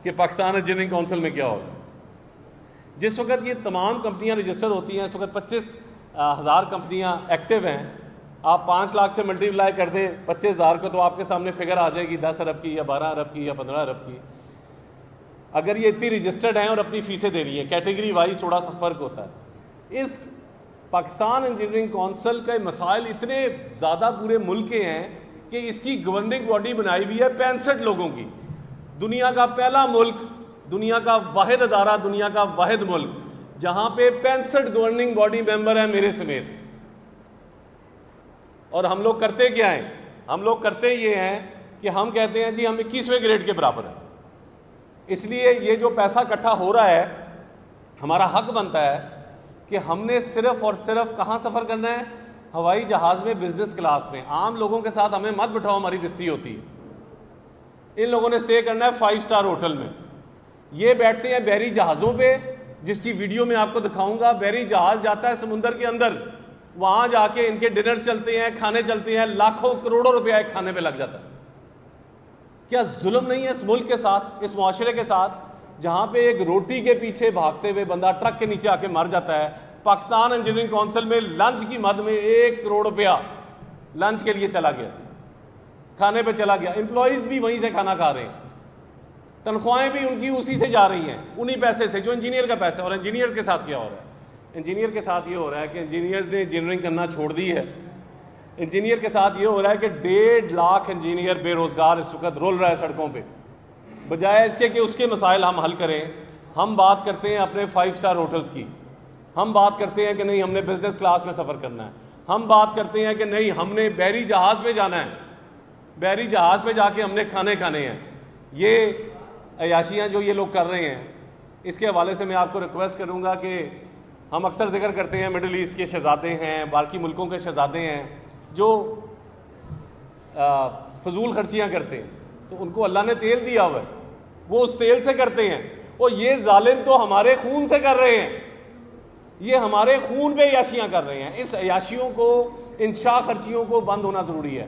कि Pakistan engineering council में क्या होगा। जिस वक्त ये तमाम कंपनियां रजिस्टर होती हैं, इस वक्त 25,000 कंपनियां एक्टिव हैं। आप 5 लाख से मल्टीप्लाई कर दें 25,000 को, तो आपके सामने फिगर आ जाएगी 10 अरब की या 12 अरब की या 15 अरब की। अगर ये इतनी रजिस्टर्ड हैं और अपनी फीसें दे रही हैं, कैटेगरी वाइज थोड़ा सा फ़र्क होता है। इस पाकिस्तान इंजीनियरिंग काउंसिल के मसाइल इतने ज़्यादा पूरे मुल्क के हैं कि इसकी गवर्निंग बॉडी बनाई हुई है 65 लोगों की। दुनिया का पहला मुल्क, दुनिया का वाहिद अदारा, दुनिया का वाहिद मुल्क जहाँ पे 65 गवर्निंग बॉडी मेंबर हैं मेरे समेत। और हम लोग करते क्या हैं? हम लोग करते ये हैं कि हम कहते हैं जी हम 21वें ग्रेड के बराबर हैं। इसलिए ये जो पैसा इकट्ठा हो रहा है, हमारा हक बनता है कि हमने सिर्फ और सिर्फ कहाँ सफ़र करना है? हवाई जहाज़ में, बिजनेस क्लास में। आम लोगों के साथ हमें मत बिठाओ, हमारी बेइज्जती होती है। इन लोगों ने स्टे करना है 5 स्टार होटल में। ये बैठते हैं बहरी जहाज़ों पे, जिसकी वीडियो में आपको दिखाऊंगा। बहरी जहाज़ जाता है समुंदर के अंदर, वहाँ जाके इनके डिनर चलते हैं, खाने चलते हैं, लाखों करोड़ों रुपया एक खाने पे लग जाता है। क्या जुल्म नहीं है इस मुल्क के साथ, इस मुआशरे के साथ, जहाँ पे एक रोटी के पीछे भागते हुए बंदा ट्रक के नीचे आके मर जाता है? पाकिस्तान इंजीनियरिंग काउंसिल में लंच की मद में 1 करोड़ रुपया लंच के लिए चला गया जी, खाने पे चला गया। एम्प्लॉयज़ भी वहीं से खाना खा रहे हैं, तनख्वाहें भी उनकी उसी से जा रही हैं, उन्हीं पैसे से जो इंजीनियर का पैसा है। और इंजीनियर के साथ क्या हो रहा है? इंजीनियर के साथ ये हो रहा है कि इंजीनियर्स ने इंजीनियरिंग करना छोड़ दी है। इंजीनियर के साथ ये हो रहा है कि 1.5 लाख इंजीनियर बेरोजगार इस वक्त रोल रहा है सड़कों पे। बजाय इसके कि उसके मसाइल हम हल करें, हम बात करते हैं अपने 5 स्टार होटल्स की। हम बात करते हैं कि नहीं हमने बिजनेस क्लास में सफ़र करना है। हम बात करते हैं कि नहीं हमने बहरी जहाज़ पे जाना है, बहरी जहाज़ पे जाके हमने खाने खाने हैं। ये अयाशियाँ जो ये लोग कर रहे हैं, इसके हवाले से मैं आपको रिक्वेस्ट करूँगा कि हम अक्सर जिक्र करते हैं मिडिल ईस्ट के शहज़ादे हैं, बाकी मुल्कों के शहज़ादे हैं जो फजूल खर्चियाँ करते हैं, तो उनको अल्लाह ने तेल दिया हुआ है, वो उस तेल से करते हैं। और ये जालिम तो हमारे खून से कर रहे हैं, ये हमारे खून पे अयाशियाँ कर रहे हैं। इस अयाशियों को, इन शाह खर्चियों को बंद होना ज़रूरी है।